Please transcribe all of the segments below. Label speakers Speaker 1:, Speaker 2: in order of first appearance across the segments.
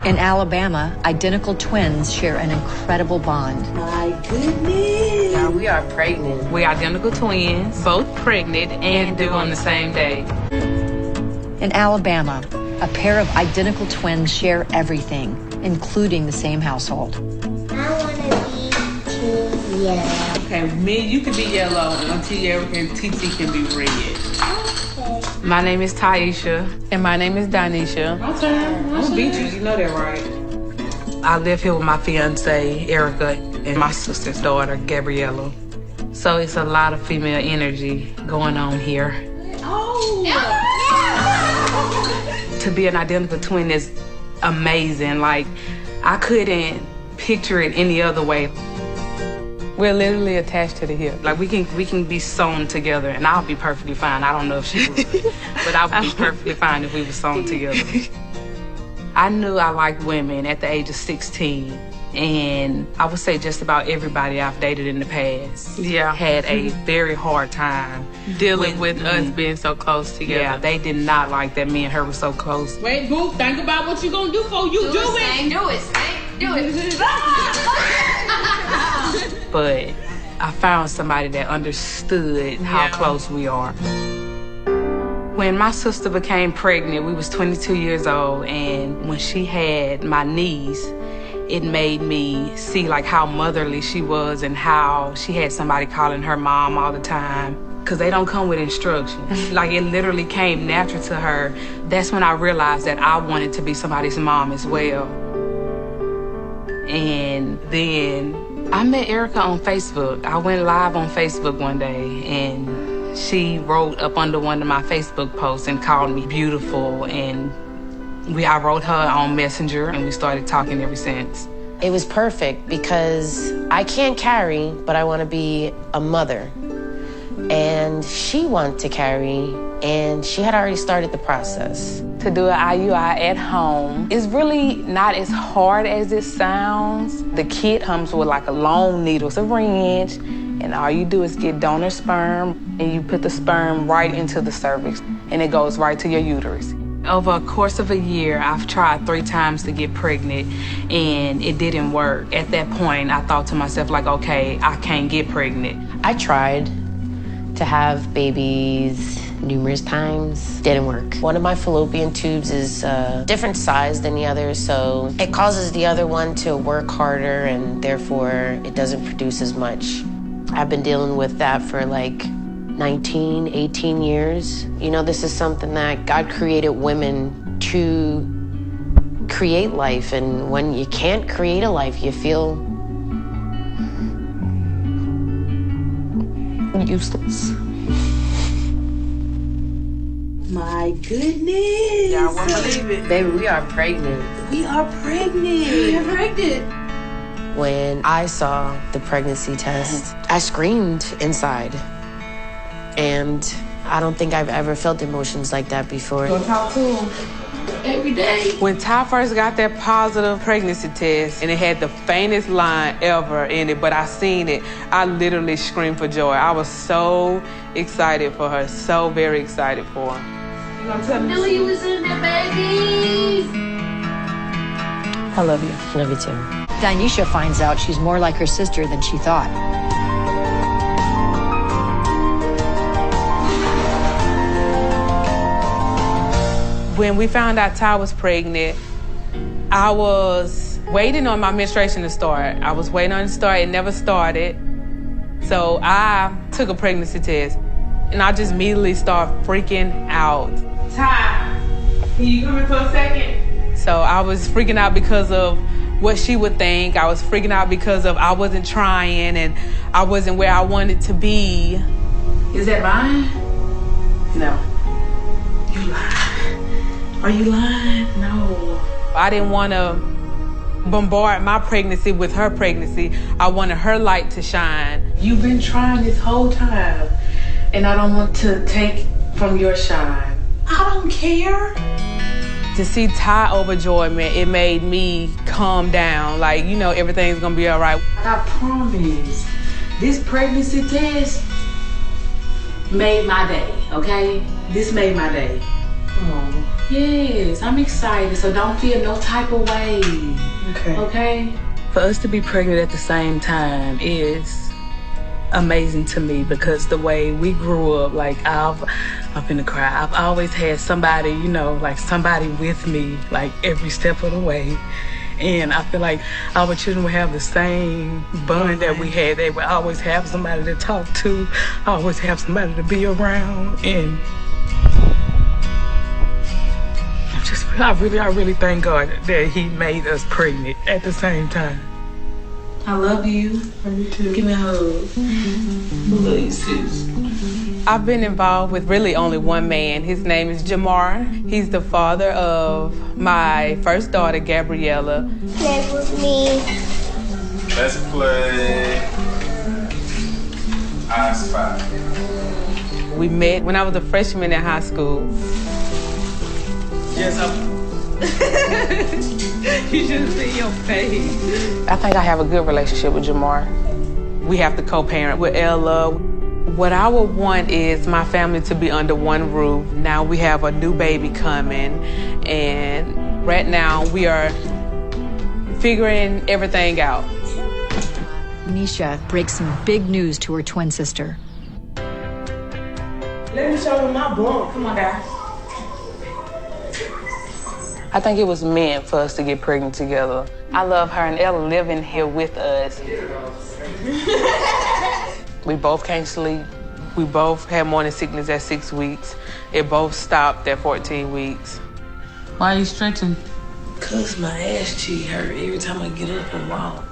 Speaker 1: In Alabama, identical twins share an incredible bond.
Speaker 2: My goodness.
Speaker 3: Now we are pregnant. We're identical twins, both pregnant and due on the same day.
Speaker 1: In Alabama, a pair of identical twins share everything, including the same household.
Speaker 4: I want to be too yellow.
Speaker 2: Okay, me, you can be yellow until Erica and TT can be red.
Speaker 4: Okay.
Speaker 3: My name is TIESHA. And my name is DIENESHA.
Speaker 2: Don't beat you know that, right?
Speaker 3: I live here with my fiance, Erica, and my sister's daughter, Gabriella. So it's a lot of female energy going on here.
Speaker 2: Oh!
Speaker 3: To be an identical twin is amazing. Like, I couldn't picture it any other way. We're literally attached to the hip. Like, we can be sewn together, and I'll be perfectly fine. I don't know if she would, but I would be perfectly fine if we were sewn together. I knew I liked women at the age of 16, and I would say just about everybody I've dated in the past had a very hard time
Speaker 5: dealing with us being so close together.
Speaker 3: Yeah, they did not like that me and her were so close.
Speaker 2: Wait, boo, think about what you gonna do before you do it.
Speaker 6: Do it.
Speaker 3: But I found somebody that understood how close we are. When my sister became pregnant, we was 22 years old, and when she had my niece, it made me see like how motherly she was and how she had somebody calling her mom all the time. Cause they don't come with instructions. Like, it literally came natural to her. That's when I realized that I wanted to be somebody's mom as well. And then I met Erica on Facebook. I went live on Facebook one day, and she wrote up under one of my Facebook posts and called me beautiful, and I wrote her on Messenger, and we started talking ever since.
Speaker 7: It was perfect because I can't carry, but I want to be a mother. And she wanted to carry, and she had already started the process.
Speaker 3: To do an IUI at home is really not as hard as it sounds. The kit comes with like a long needle syringe, and all you do is get donor sperm, and you put the sperm right into the cervix, and it goes right to your uterus. Over a course of a year, I've tried 3 times to get pregnant, and it didn't work. At that point, I thought to myself, like, okay, I can't get pregnant.
Speaker 7: I tried to have babies numerous times. Didn't work. One of my fallopian tubes is a different size than the other, so it causes the other one to work harder, and therefore it doesn't produce as much. I've been dealing with that for like 19, 18 years. You know, this is something that God created women to create life, and when you can't create a life, you feel useless.
Speaker 2: My goodness.
Speaker 3: Y'all won't believe it.
Speaker 5: Baby, we are pregnant.
Speaker 2: We are pregnant. We are pregnant.
Speaker 7: When I saw the pregnancy test, I screamed inside. And I don't think I've ever felt emotions like that before.
Speaker 2: Go talk to him every day.
Speaker 5: When Ty first got that positive pregnancy test, and it had the faintest line ever in it, but I seen it, I literally screamed for joy. I was so excited for her, so very excited for her.
Speaker 2: You gonna tell me?
Speaker 6: Billy was in there, baby.
Speaker 3: I love you.
Speaker 7: Love you too.
Speaker 1: DIENESHA finds out she's more like her sister than she thought.
Speaker 5: When we found out Ty was pregnant, I was waiting on my menstruation to start. I was waiting on it to start. It never started. So I took a pregnancy test, and I just immediately started freaking out.
Speaker 2: Ty, can you come in for a second?
Speaker 5: So I was freaking out because of what she would think. I was freaking out because of I wasn't trying, and I wasn't where I wanted to be.
Speaker 2: Is that mine? No. You lying. Are you lying? No.
Speaker 5: I didn't want to bombard my pregnancy with her pregnancy. I wanted her light to shine.
Speaker 2: You've been trying this whole time, and I don't want to take from your shine. I don't care.
Speaker 5: To see Ty overjoyment, it made me calm down. Like, you know, everything's gonna be all right.
Speaker 2: I promise, this pregnancy test made my day, okay? This made my day. Oh.
Speaker 3: Yes, I'm excited, so don't feel no type of way. Okay? For us to be pregnant at the same time is amazing to me because the way we grew up, like I'm finna cry. I've always had somebody, you know, like somebody with me, like every step of the way. And I feel like our children will have the same bond that we had. They would always have somebody to talk to, always have somebody to be around. And I really thank God that He made us pregnant at the same time.
Speaker 2: I love you.
Speaker 3: Love you too.
Speaker 2: Give me a hug. I love you, sis.
Speaker 5: I've been involved with really only one man. His name is JAMAR. He's the father of my first daughter, Gabriella.
Speaker 4: Play with me.
Speaker 8: Let's play I Spy.
Speaker 5: We met when I was a freshman in high school.
Speaker 3: Yes, you should see your face.
Speaker 7: I think I have a good relationship with Jamar.
Speaker 5: We have to co-parent with Ella. What I would want is my family to be under one roof. Now we have a new baby coming, and right now we are figuring everything out.
Speaker 1: Nisha breaks some big news to her twin sister.
Speaker 2: Let me show you my blunt. Come on, guys.
Speaker 7: I think it was meant for us to get pregnant together. I love her and Ella living here with us. We both can't sleep. We both had morning sickness at 6 weeks. It both stopped at 14 weeks.
Speaker 3: Why are you stretching?
Speaker 2: Cause my ass cheek hurt every time I get up and walk.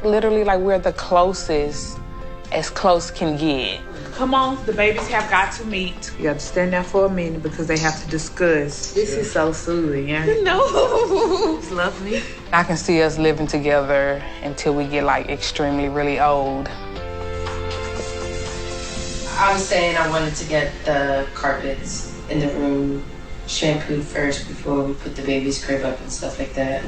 Speaker 7: Literally, like, we're the closest as close can get.
Speaker 3: Come on, the babies have got to meet. You got to stand there for a minute because they have to discuss. This is so soothing, yeah?
Speaker 5: No.
Speaker 3: It's lovely.
Speaker 7: I can see us living together until we get, like, extremely, really old.
Speaker 9: I was saying I wanted to get the carpets in the room shampooed first before we put the baby's crib up and stuff like that.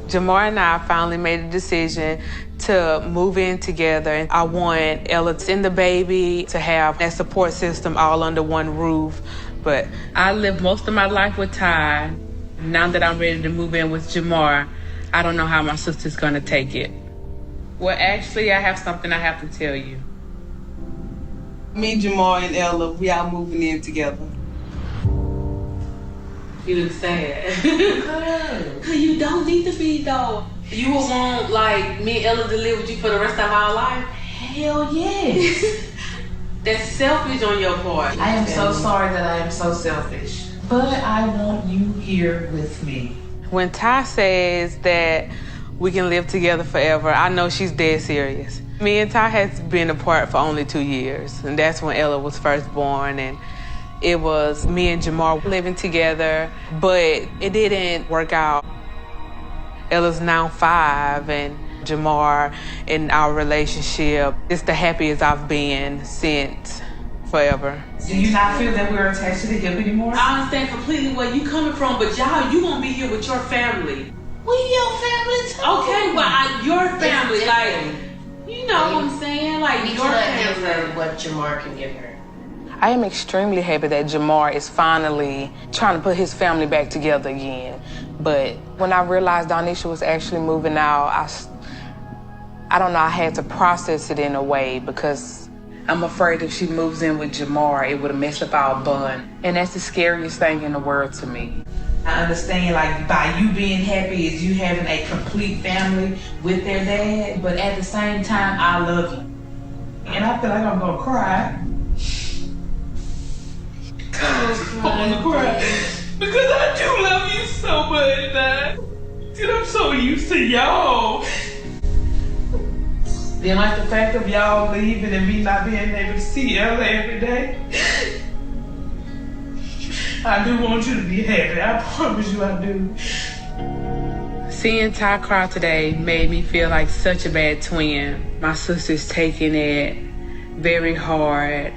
Speaker 5: Jamar and I finally made a decision to move in together. And I want Ella and the baby to have that support system all under one roof. But I lived most of my life with Ty. Now that I'm ready to move in with Jamar, I don't know how my sister's gonna take it. Well, actually, I have something I have to tell you.
Speaker 10: Me, Jamar, and Ella, we all moving in together.
Speaker 3: You look sad. You don't need to be, though. You would want, like, me and Ella to live with you for the rest of our life? Hell yes. That's selfish on your part.
Speaker 2: I am so sorry that I am so selfish. But I want you here with me.
Speaker 5: When Ty says that we can live together forever, I know she's dead serious. Me and Ty has been apart for only 2 years, and that's when Ella was first born. And it was me and Jamar living together, but it didn't work out. Ella's now 5, and Jamar in our relationship, it's the happiest I've been since forever.
Speaker 2: Do you not feel that we're attached to the hip anymore?
Speaker 3: I understand completely where you coming from, but y'all, you won't be here with your family.
Speaker 2: We your family too.
Speaker 3: Okay, but your family, like, you know what I'm saying? Like,
Speaker 9: We
Speaker 3: your
Speaker 9: cannot give
Speaker 3: family.
Speaker 9: her what Jamar can give her.
Speaker 7: I am extremely happy that Jamar is finally trying to put his family back together again. But when I realized DIENESHA was actually moving out, I don't know, I had to process it in a way because I'm afraid if she moves in with Jamar, it would have messed up our bond. And that's the scariest thing in the world to me.
Speaker 2: I understand, like, by you being happy is you having a complete family with their dad, but at the same time, I love you. And I feel like I'm gonna cry.
Speaker 3: I want to cry because I do love you so much, man. And I'm so used to y'all.
Speaker 2: Then, like, the fact of y'all leaving and me not being able to see Ella every day. I do want you to be happy. I promise you I do.
Speaker 5: Seeing Ty cry today made me feel like such a bad twin. My sister's taking it very hard.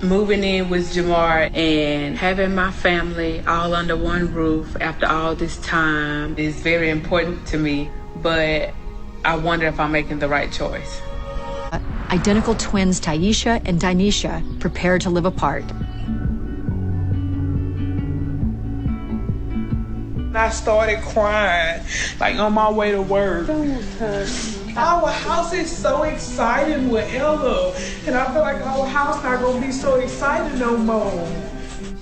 Speaker 5: Moving in with Jamar and having my family all under one roof after all this time is very important to me, but I wonder if I'm making the right choice.
Speaker 1: Identical twins TIESHA and DIENESHA prepare to live apart.
Speaker 11: I started crying, like on my way to work. Our house is so exciting with Ella, and I feel like our house not gonna be so excited no more.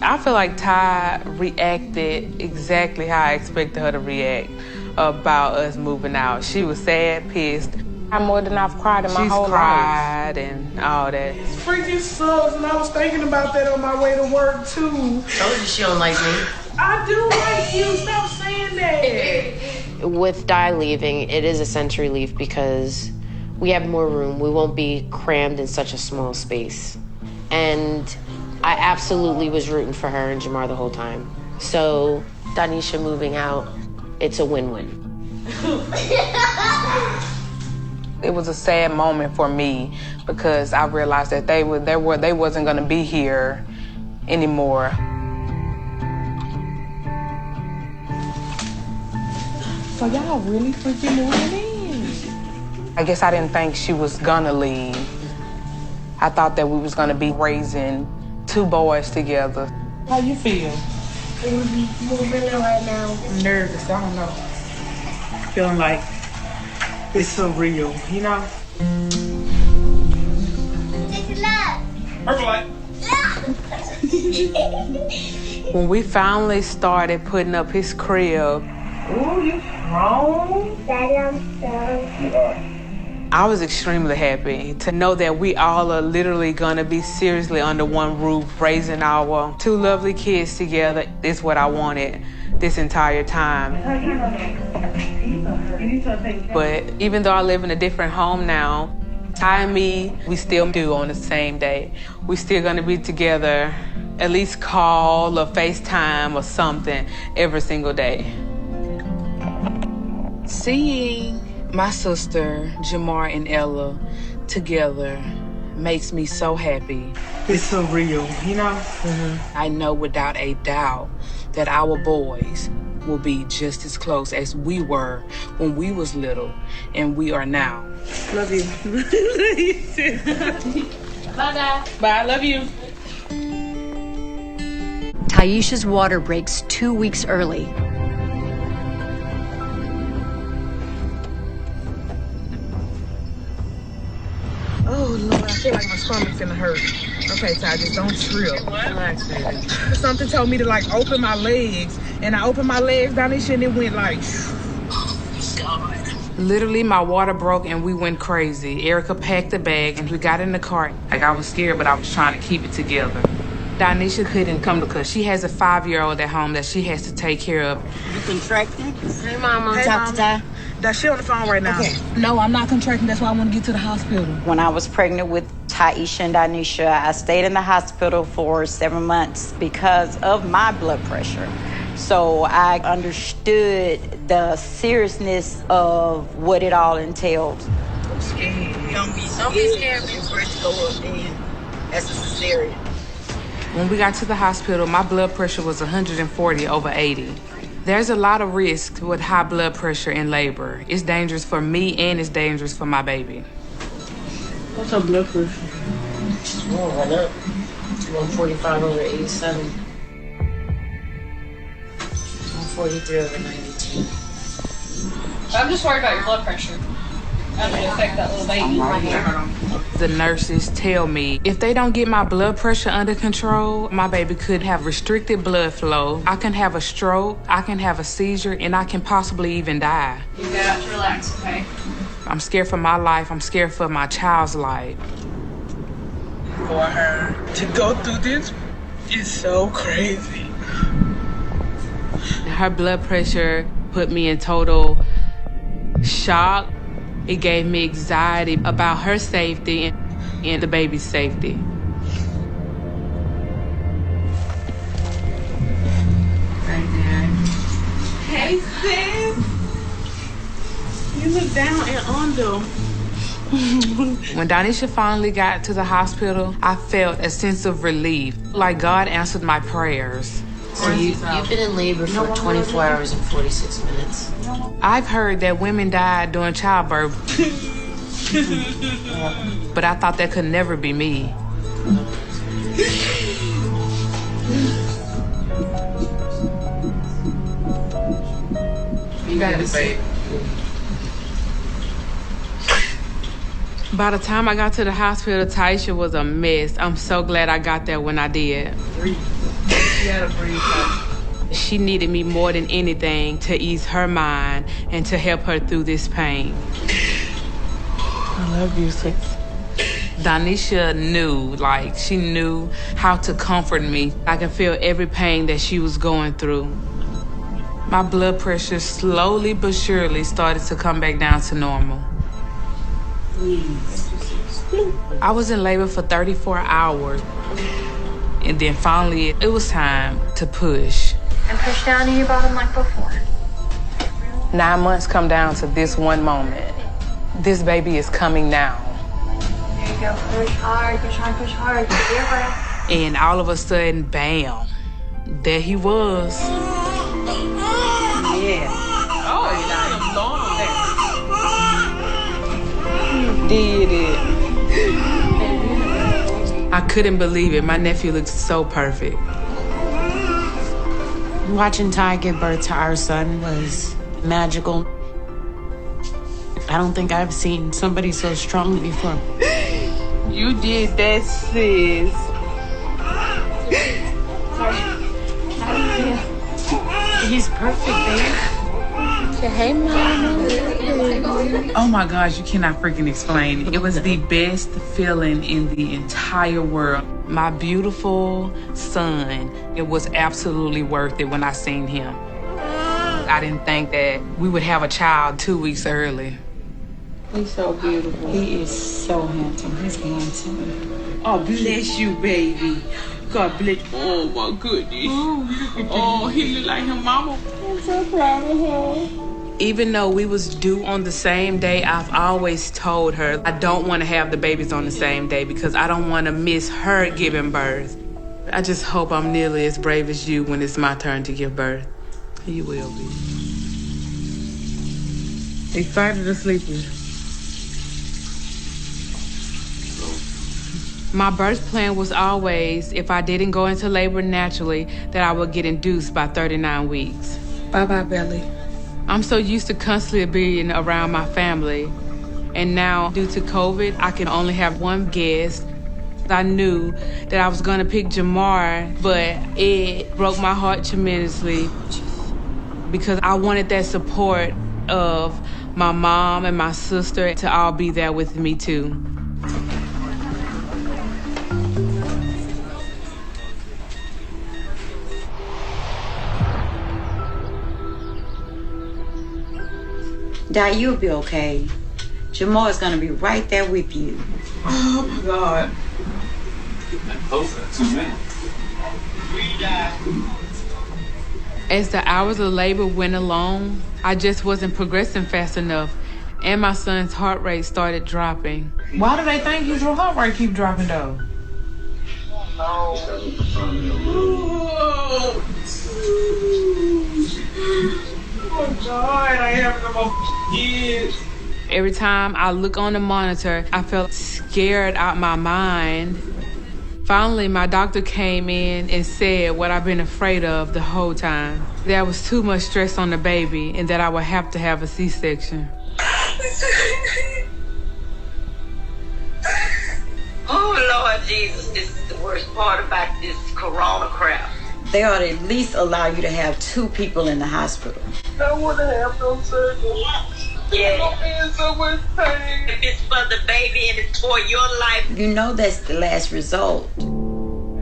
Speaker 5: I feel like Ty reacted exactly how I expected her to react about us moving out. She was sad, pissed.
Speaker 7: More than I've cried in my whole life.
Speaker 5: She's cried and all that.
Speaker 11: It freaking sucks, and I was thinking about that on my way to work too.
Speaker 9: Told you she don't like me.
Speaker 11: I do like you. Stop saying that.
Speaker 7: With Di leaving, it is a sense relief because we have more room. We won't be crammed in such a small space. And I absolutely was rooting for her and Jamar the whole time. So DIENESHA moving out, it's a win-win.
Speaker 3: It was a sad moment for me because I realized that they wasn't gonna be here anymore.
Speaker 11: So y'all really freaking moving in?
Speaker 3: I guess I didn't think she was gonna leave. I thought that we was gonna be raising 2 boys together.
Speaker 11: How you feel?
Speaker 4: We'll be moving in right now.
Speaker 11: I'm nervous, I don't know. Feeling like it's surreal, you know?
Speaker 5: When we finally started putting up his crib,
Speaker 11: Ooh, you grown?
Speaker 4: Daddy, I'm so
Speaker 5: I was extremely happy to know that we all are literally gonna be seriously under one roof, raising our 2 lovely kids together. It's what I wanted this entire time. But even though I live in a different home now, Ty and me, we still do on the same day. We still gonna be together, at least call or FaceTime or something every single day.
Speaker 3: Seeing my sister, Jamar and Ella together makes me so happy.
Speaker 11: It's surreal, you know?
Speaker 3: I know without a doubt that our boys will be just as close as we were when we was little and we are now.
Speaker 11: Love you.
Speaker 6: Bye, Dad.
Speaker 11: Bye, love you.
Speaker 1: TIESHA's water breaks 2 weeks early.
Speaker 11: Oh, Lord, I feel like my stomach's gonna hurt. Okay, Ty, just don't trip. Relax, baby. Something told me to, like, open my legs. And I opened my legs down and shit, and it went like, God.
Speaker 3: Literally, my water broke and we went crazy. Erica packed the bag and we got in the car. Like, I was scared, but I was trying to keep it together. DIENESHA couldn't come because she has a 5-year-old at home that she has to take care of.
Speaker 10: You contracting?
Speaker 7: Hey, Mama.
Speaker 11: Hey,
Speaker 10: Talk to Ty.
Speaker 11: She on the phone right now.
Speaker 10: Okay.
Speaker 11: No, I'm not contracting. That's why I want to get to the hospital.
Speaker 12: When I was pregnant with TIESHA and DIENESHA, I stayed in the hospital for 7 months because of my blood pressure. So I understood the seriousness of what it all entailed.
Speaker 10: I'm scared. Don't be scared for it to go up then. That's a cesarean.
Speaker 3: When we got to the hospital, my blood pressure was 140/80. There's a lot of risk with high blood pressure in labor. It's dangerous for me and it's dangerous for my baby.
Speaker 11: What's her blood pressure?
Speaker 7: Oh, went up. 145/87. 143/92.
Speaker 6: I'm just worried about your blood pressure. That would affect that little baby right here.
Speaker 3: The nurses tell me if they don't get my blood pressure under control, my baby could have restricted blood flow. I can have a stroke, I can have a seizure, and I can possibly even die.
Speaker 6: You got to relax, okay?
Speaker 3: I'm scared for my life. I'm scared for my child's life.
Speaker 11: For her to go through this is so crazy.
Speaker 5: Her blood pressure put me in total shock. It gave me anxiety about her safety and the baby's safety.
Speaker 11: Hey, sis. You look down and under.
Speaker 3: When DIENESHA finally got to the hospital, I felt a sense of relief, like God answered my prayers.
Speaker 7: So you've been in labor for 24 hours and 46 minutes.
Speaker 3: I've heard that women died during childbirth, but I thought that could never be me. You got it, babe. By the time I got to the hospital, TIESHA was a mess. I'm so glad I got there when I did.
Speaker 11: Breathe. You gotta breathe.
Speaker 3: She needed me more than anything to ease her mind and to help her through this pain.
Speaker 11: I love you, sis.
Speaker 3: DIENESHA knew, she knew how to comfort me. I could feel every pain that she was going through. My blood pressure slowly but surely started to come back down to normal. I was in labor for 34 hours. And then finally, it was time to push.
Speaker 1: And push down to your bottom like before.
Speaker 3: 9 months come down to this one moment. This baby is coming now.
Speaker 1: There you go. Push hard. You're trying to push hard. Get your breath.
Speaker 3: And all of a sudden, bam, there he was.
Speaker 11: Yeah. Oh,
Speaker 3: Did it. I couldn't believe it. My nephew looked so perfect.
Speaker 13: Watching Ty give birth to our son was magical. I don't think I've seen somebody so strong before.
Speaker 3: You did that, sis.
Speaker 13: He's perfect, babe. Say, hey, Mama.
Speaker 2: Oh my gosh, you cannot freaking explain. It was the best feeling in the entire world.
Speaker 3: My beautiful son, it was absolutely worth it when I seen him. I didn't think that we would have a child 2 weeks early.
Speaker 11: He's so beautiful.
Speaker 10: He is so handsome. He's handsome.
Speaker 11: Oh, bless you, baby. God bless. Oh, my goodness. Oh, he look like his mama. I'm so proud of her.
Speaker 3: Even though we was due on the same day, I've always told her I don't want to have the babies on the same day because I don't want to miss her giving birth. I just hope I'm nearly as brave as you when it's my turn to give birth. You will be.
Speaker 11: Excited or sleepy?
Speaker 3: My birth plan was always, if I didn't go into labor naturally, that I would get induced by 39 weeks.
Speaker 11: Bye-bye, belly.
Speaker 3: I'm so used to constantly being around my family. And now, due to COVID, I can only have one guest. I knew that I was gonna pick JAMAR, but it broke my heart tremendously because I wanted that support of my mom and my sister to all be there with me too.
Speaker 12: Di, you'll be okay. JAMAR is gonna be right there with you.
Speaker 11: Oh my God.
Speaker 8: Closer to me.
Speaker 3: As the hours of labor went along, I just wasn't progressing fast enough, and my son's heart rate started dropping.
Speaker 11: Why do they think your heart rate keep dropping though?
Speaker 8: Oh, God, I have no more kids.
Speaker 3: Every time I look on the monitor, I felt scared out my mind. Finally, my doctor came in and said what I've been afraid of the whole time. There was too much stress on the baby and that I would have to have a C-section.
Speaker 10: Oh, Lord Jesus, this is the worst part about this corona crap.
Speaker 12: They ought to at least allow you to have 2 people in the hospital.
Speaker 10: I want to have no surgery. Yeah. I'm in so much pain. If it's for the baby and it's for your life.
Speaker 12: You know that's the last result.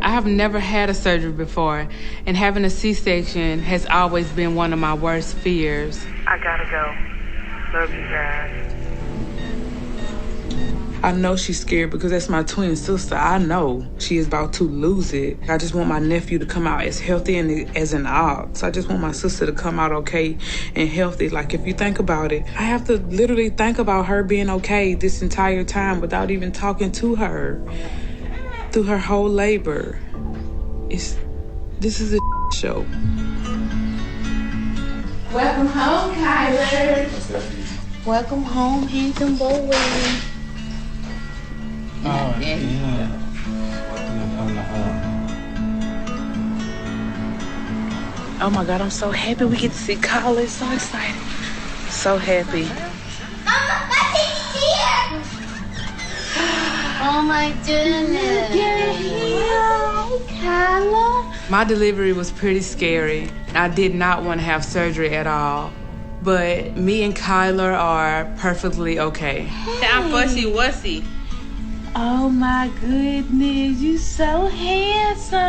Speaker 3: I have never had a surgery before, and having a C-section has always been one of my worst fears.
Speaker 11: I gotta go. Love you guys.
Speaker 2: I know she's scared because that's my twin sister. I know she is about to lose it. I just want my nephew to come out as healthy and as an ox. I just want my sister to come out okay and healthy. Like, if you think about it, I have to literally think about her being okay this entire time without even talking to her through her whole labor. This is a show.
Speaker 13: Welcome home, Kyler. Welcome home, handsome boy.
Speaker 8: Oh, yeah.
Speaker 2: Oh my God, I'm so happy we get to see Kyler. So excited. So happy.
Speaker 4: Mama, my baby's here!
Speaker 9: Oh my goodness.
Speaker 4: Kyla.
Speaker 3: My delivery was pretty scary. I did not want to have surgery at all. But me and Kyler are perfectly okay.
Speaker 5: I'm fussy-wussy.
Speaker 2: Oh my goodness, you so handsome.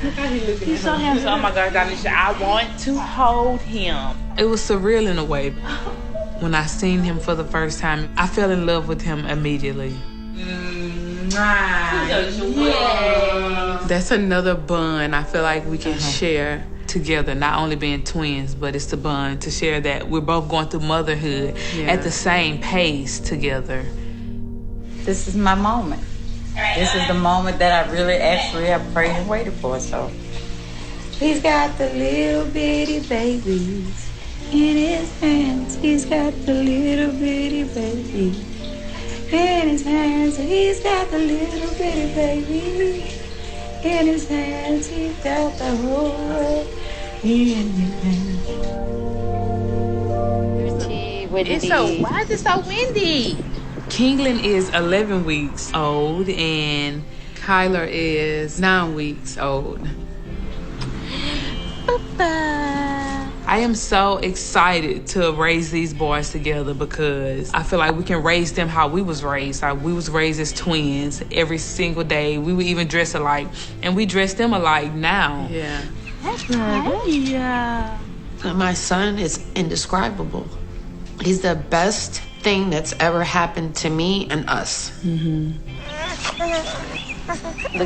Speaker 5: Look how he looking.
Speaker 2: He's so handsome. Oh my God, Danisha, I want to hold him.
Speaker 3: It was surreal in a way. When I seen him for the first time, I fell in love with him immediately. That's another bond I feel like we can share together, not only being twins, but it's the bond to share that we're both going through motherhood at the same pace together.
Speaker 12: This is my moment. This is the moment that I really actually have prayed and waited for. So he's got the little bitty babies in his hands. He's got the little bitty baby in his hands. He's got the little bitty baby in his hands. He's got the whole world in his hands.
Speaker 2: It's so, why is it so windy?
Speaker 3: Kingland is 11 weeks old and Kyler is 9 weeks old. I am so excited to raise these boys together because I feel like we can raise them how we was raised. Like we was raised as twins every single day. We would even dress alike, and we dress them alike now.
Speaker 5: Yeah.
Speaker 2: Yeah.
Speaker 13: My son is indescribable. He's the best thing that's ever happened to me and us.
Speaker 7: Look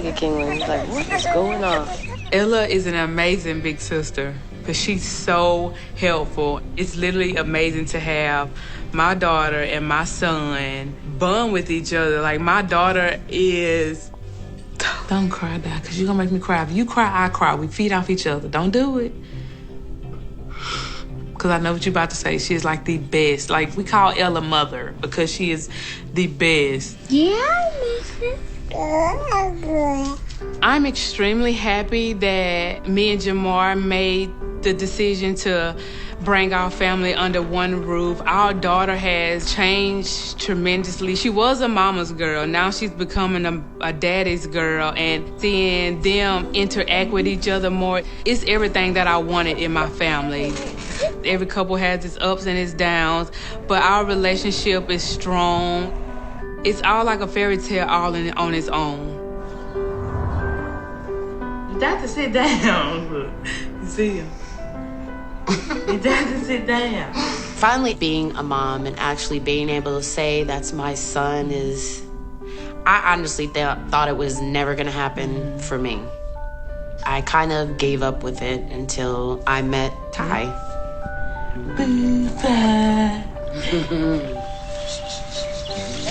Speaker 7: at Kingland. He's like, what is going on?
Speaker 3: Ella is an amazing big sister because she's so helpful. It's literally amazing to have my daughter and my son bond with each other. Like my daughter is... Don't cry, Dad, because you're going to make me cry. If you cry, I cry. We feed off each other. Don't do it. Because I know what you're about to say. She is like the best. Like we call Ella mother because she is the best.
Speaker 4: Yeah, Mrs.
Speaker 3: I'm extremely happy that me and Jamar made the decision to bring our family under one roof. Our daughter has changed tremendously. She was a mama's girl. Now she's becoming a daddy's girl, and seeing them interact with each other more, it's everything that I wanted in my family. Every couple has its ups and its downs, but our relationship is strong. It's all like a fairy tale all on its own.
Speaker 2: You got to sit down. Look, you see him. You got to sit down.
Speaker 13: Finally being a mom and actually being able to say that's my son is... I honestly thought it was never going to happen for me. I kind of gave up with it until I met Ty.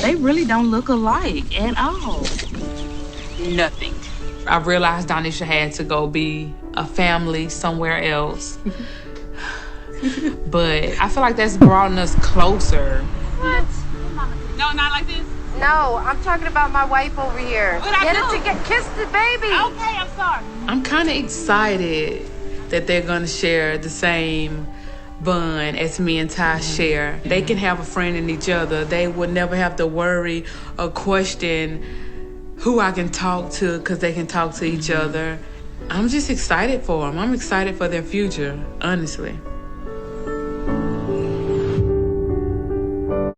Speaker 2: They really don't look alike at all.
Speaker 3: Nothing. I realized Danisha had to go be a family somewhere else. But I feel like that's brought us closer.
Speaker 6: What? No, not like this.
Speaker 7: No, I'm talking about my wife over here.
Speaker 6: What'd I do?
Speaker 7: Kiss the baby.
Speaker 6: Okay, I'm sorry.
Speaker 3: I'm kind of excited that they're going to share the same bond as me and Ty share. They can have a friend in each other. They would never have to worry or question who I can talk to because they can talk to each other. I'm just excited for them. I'm excited for their future, honestly.